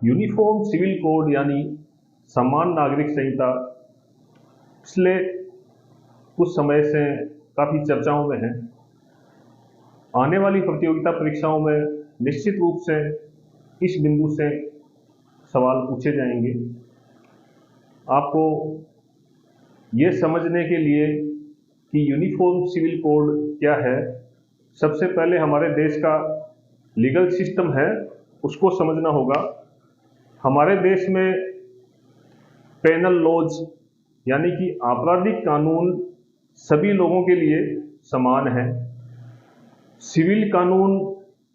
Uniform civil code यानी समान नागरिक संहिता पिछले कुछ समय से काफ़ी चर्चाओं में है। आने वाली प्रतियोगिता परीक्षाओं में निश्चित रूप से इस बिंदु से सवाल पूछे जाएंगे। आपको ये समझने के लिए कि यूनिफॉर्म सिविल कोड क्या है, सबसे पहले हमारे देश का लीगल सिस्टम है उसको समझना होगा। हमारे देश में पेनल लॉज यानी कि आपराधिक कानून सभी लोगों के लिए समान है। सिविल कानून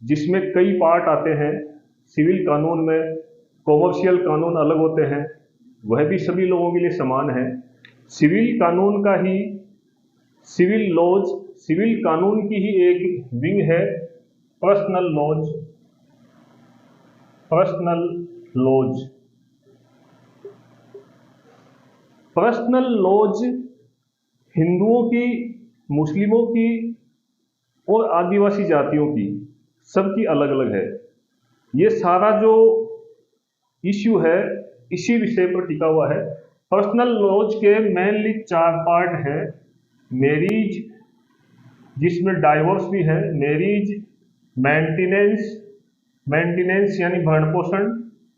जिसमें कई पार्ट आते हैं, सिविल कानून में कॉमर्शियल कानून अलग होते हैं, वह भी सभी लोगों के लिए समान है। सिविल कानून का ही सिविल लॉज, सिविल कानून की ही एक विंग है personal laws. Personal laws, personal laws हिंदुओं की, मुस्लिमों की और आदिवासी जातियों की सबकी अलग अलग है। ये सारा जो इश्यू है इसी विषय पर टिका हुआ है। पर्सनल लॉज के मेनली 4 पार्ट हैं। मैरिज, जिसमें डाइवोर्स भी है, मैरिज, मेंटेनेंस, मेंटेनेंस यानी भरण पोषण,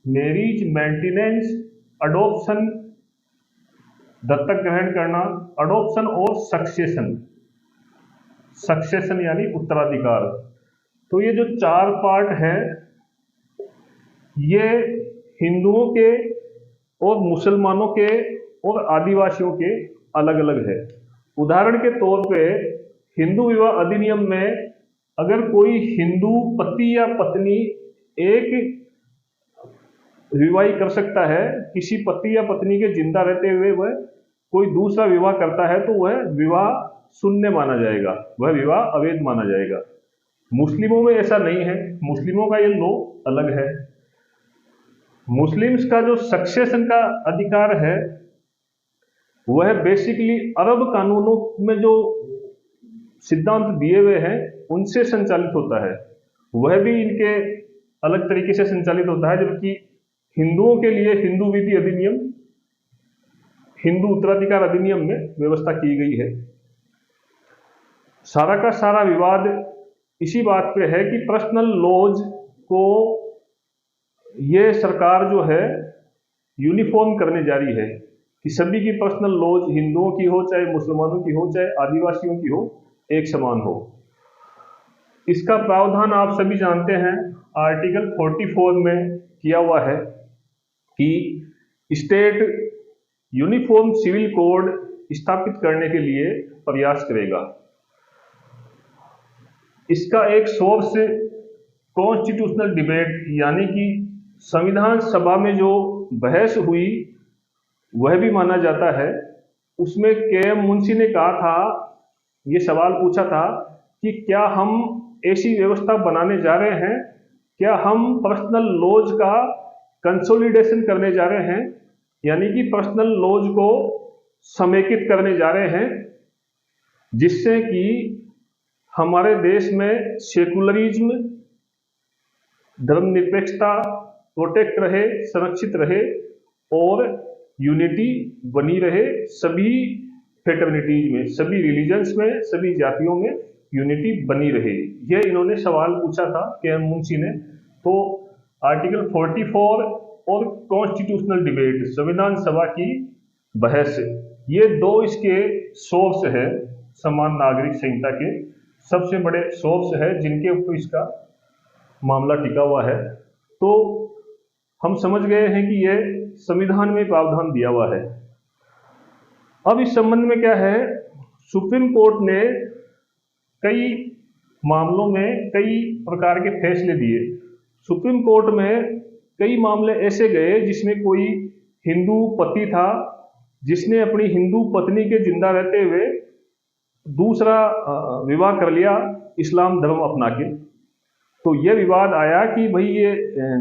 मैरिज, मेंटेनेंस, अडॉप्शन, दत्तक ग्रहण करना, अडॉप्शन और सक्सेशन, सक्सेशन यानी उत्तराधिकार। तो ये जो 4 पार्ट हैं ये हिंदुओं के और मुसलमानों के और आदिवासियों के अलग अलग है। उदाहरण के तौर पे हिंदू विवाह अधिनियम में अगर कोई हिंदू पति या पत्नी एक विवाह कर सकता है, किसी पति या पत्नी के जिंदा रहते हुए वह कोई दूसरा विवाह करता है तो वह विवाह शून्य माना जाएगा, वह विवाह अवैध माना जाएगा। मुस्लिमों में ऐसा नहीं है, मुस्लिमों का ये लॉ अलग है। मुस्लिम्स का जो सक्सेशन का अधिकार है वह बेसिकली अरब कानूनों में जो सिद्धांत दिए हुए हैं उनसे संचालित होता है, वह भी इनके अलग तरीके से संचालित होता है। जबकि हिंदुओं के लिए हिंदू विधि अधिनियम, हिंदू उत्तराधिकार अधिनियम में व्यवस्था की गई है। सारा का सारा विवाद इसी बात पे है कि पर्सनल लॉज को ये सरकार जो है यूनिफॉर्म करने जा रही है कि सभी की पर्सनल लॉज, हिंदुओं की हो चाहे मुसलमानों की हो चाहे आदिवासियों की हो, एक समान हो। इसका प्रावधान आप सभी जानते हैं, आर्टिकल 44 में किया हुआ है कि स्टेट यूनिफॉर्म सिविल कोड स्थापित करने के लिए प्रयास करेगा। इसका एक सोर्स कॉन्स्टिट्यूशनल डिबेट यानी कि संविधान सभा में जो बहस हुई वह भी माना जाता है। उसमें के.एम. मुंशी ने कहा था, ये सवाल पूछा था कि क्या हम ऐसी व्यवस्था बनाने जा रहे हैं, क्या हम पर्सनल लॉज का कंसोलिडेशन करने जा रहे हैं, यानी कि पर्सनल लॉज को समेकित करने जा रहे हैं जिससे कि हमारे देश में सेकुलरिज्म, धर्मनिरपेक्षता प्रोटेक्ट रहे, संरक्षित रहे और यूनिटी बनी रहे। सभी फेटर्निटीज में, सभी रिलीजन्स में, सभी जातियों में यूनिटी बनी रहे। यह इन्होंने सवाल पूछा था के.एम. मुंशी ने। तो आर्टिकल 44 और कॉन्स्टिट्यूशनल डिबेट, संविधान सभा की बहस, ये 2 इसके सोर्स है समान नागरिक संहिता के, सबसे बड़े सोर्स है जिनके ऊपर इसका मामला टिका हुआ है। तो हम समझ गए हैं कि यह संविधान में प्रावधान दिया हुआ है। अब इस संबंध में क्या है, सुप्रीम कोर्ट ने कई मामलों में कई प्रकार के फैसले दिए। सुप्रीम कोर्ट में कई मामले ऐसे गए जिसमें कोई हिंदू पति था जिसने अपनी हिंदू पत्नी के जिंदा रहते हुए दूसरा विवाह कर लिया इस्लाम धर्म अपना के। तो यह विवाद आया कि भाई ये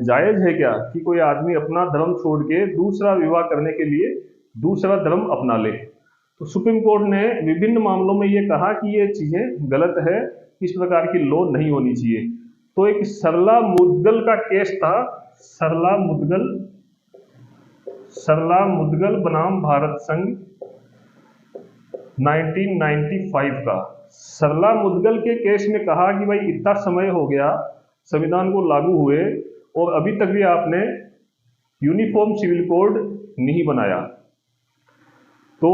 जायज है क्या कि कोई आदमी अपना धर्म छोड़ के दूसरा विवाह करने के लिए दूसरा धर्म अपना ले। तो सुप्रीम कोर्ट ने विभिन्न मामलों में ये कहा कि ये चीजें गलत है, इस प्रकार की लॉ नहीं होनी चाहिए। तो एक सरला मुद्गल का केस था सरला मुदगल बनाम भारत संघ 1995 का। सरला मुदगल के केस में कहा कि भाई इतना समय हो गया संविधान को लागू हुए और अभी तक भी आपने यूनिफॉर्म सिविल कोड नहीं बनाया। तो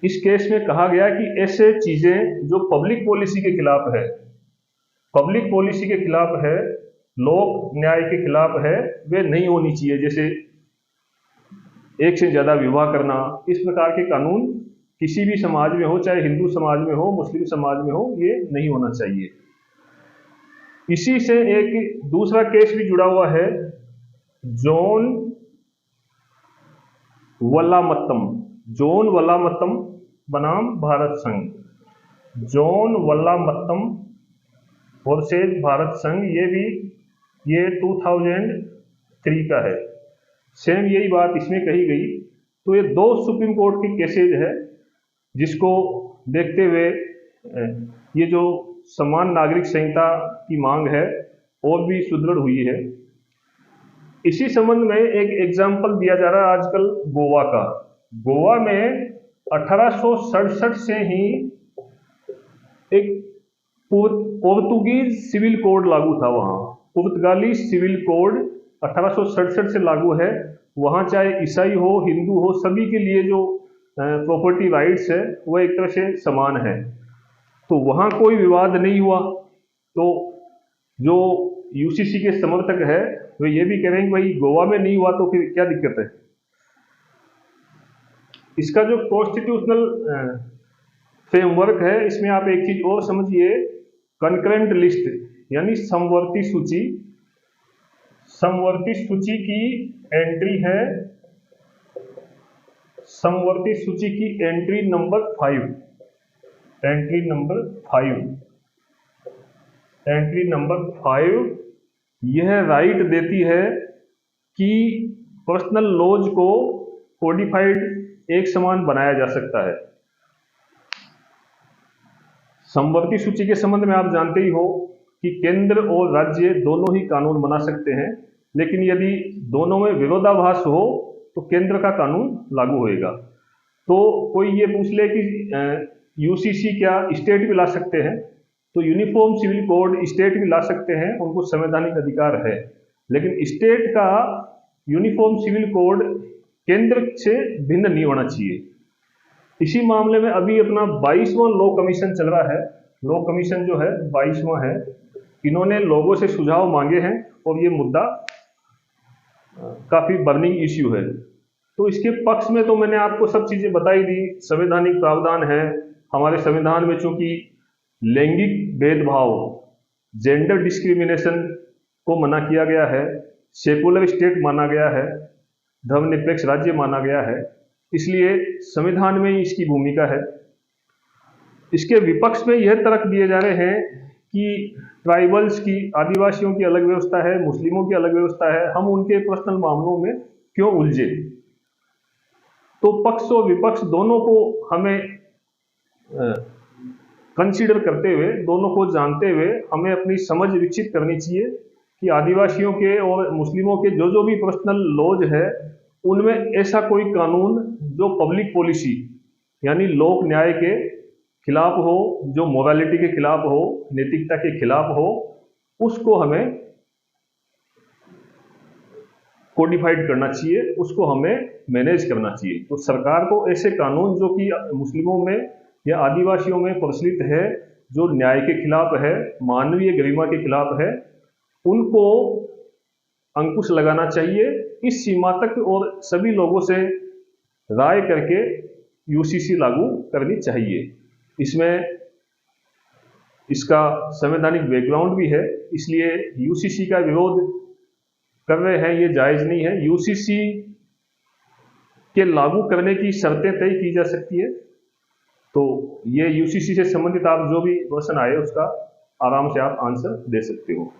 इस केस में कहा गया कि ऐसे चीजें जो पब्लिक पॉलिसी के खिलाफ है, पब्लिक पॉलिसी के खिलाफ है, लोक न्याय के खिलाफ है, वे नहीं होनी चाहिए। जैसे एक से ज्यादा विवाह करना, इस प्रकार के कानून किसी भी समाज में हो, चाहे हिंदू समाज में हो, मुस्लिम समाज में हो, ये नहीं होना चाहिए। इसी से एक दूसरा केस भी जुड़ा हुआ है, जॉन वल्लामत्तम बनाम भारत संघ। जॉन वल्लामत्तम वर्सेज भारत संघ, ये 2003 का है। सेम यही बात इसमें कही गई। तो ये दो सुप्रीम कोर्ट के केसेज है जिसको देखते हुए ये जो समान नागरिक संहिता की मांग है और भी सुदृढ़ हुई है। इसी संबंध में एक एग्जाम्पल दिया जा रहा है आजकल गोवा का। गोवा में 1867 से ही एक पोर्तुगीज सिविल कोड लागू था। वहां पुर्तगाली सिविल कोड 1867 से लागू है। वहां चाहे ईसाई हो, हिंदू हो, सभी के लिए जो प्रॉपर्टी राइट्स है वो एक तरह से समान है। तो वहां कोई विवाद नहीं हुआ। तो जो यूसीसी के समर्थक है वे ये भी कह रहे हैं कि भाई गोवा में नहीं हुआ तो फिर क्या दिक्कत है। इसका जो कॉन्स्टिट्यूशनल फ्रेमवर्क है, इसमें आप एक चीज और समझिए, कंकरेंट लिस्ट यानी समवर्ती सूची। समवर्ती सूची की एंट्री है, समवर्ती सूची की एंट्री नंबर 5। एंट्री नंबर 5 यह राइट देती है कि पर्सनल लॉज को कोडिफाइड एक समान बनाया जा सकता है। समवर्ती सूची के संबंध में आप जानते ही हो कि केंद्र और राज्य दोनों ही कानून बना सकते हैं, लेकिन यदि दोनों में विरोधाभास हो तो केंद्र का कानून लागू होएगा। तो कोई ये पूछ ले कि यूसीसी क्या स्टेट भी ला सकते हैं, तो यूनिफॉर्म सिविल कोड स्टेट भी ला सकते हैं, उनको संवैधानिक अधिकार है। लेकिन स्टेट का यूनिफॉर्म सिविल कोड केंद्र से भिन्न नहीं होना चाहिए। इसी मामले में अभी अपना 22वां लॉ कमीशन चल रहा है। लॉ कमीशन जो है 22वां है। इन्होंने लोगों से सुझाव मांगे हैं और ये मुद्दा काफी बर्निंग इश्यू है। तो इसके पक्ष में तो मैंने आपको सब चीजें बताई दी। संवैधानिक प्रावधान है हमारे संविधान में, चूंकि लैंगिक भेदभाव, जेंडर डिस्क्रिमिनेशन को मना किया गया है, सेकुलर स्टेट माना गया है, धर्मनिरपेक्ष राज्य माना गया है, इसलिए संविधान में इसकी भूमिका है। इसके विपक्ष में यह तर्क दिए जा रहे हैं कि ट्राइबल्स की, आदिवासियों की अलग व्यवस्था है, मुस्लिमों की अलग व्यवस्था है, हम उनके पर्सनल मामलों में क्यों उलझे। तो पक्ष और विपक्ष दोनों को हमें कंसीडर करते हुए, दोनों को जानते हुए हमें अपनी समझ विकसित करनी चाहिए कि आदिवासियों के और मुस्लिमों के जो भी पर्सनल लॉज है उनमें ऐसा कोई कानून जो पब्लिक पॉलिसी यानी लोक न्याय के खिलाफ हो, जो मोरालिटी के खिलाफ हो, नैतिकता के खिलाफ हो, उसको हमें कोडिफाइड करना चाहिए, उसको हमें मैनेज करना चाहिए। तो सरकार को ऐसे कानून जो कि मुस्लिमों में या आदिवासियों में प्रचलित है, जो न्याय के खिलाफ है, मानवीय गरिमा के खिलाफ है, उनको अंकुश लगाना चाहिए इस सीमा तक, और सभी लोगों से राय करके यूसीसी लागू करनी चाहिए। इसमें इसका संवैधानिक बैकग्राउंड भी है, इसलिए यूसीसी का विरोध कर रहे हैं ये जायज नहीं है। यूसीसी के लागू करने की शर्तें तय की जा सकती है। तो ये यूसीसी से संबंधित आप जो भी क्वेश्चन आए उसका आराम से आप आंसर दे सकते हो।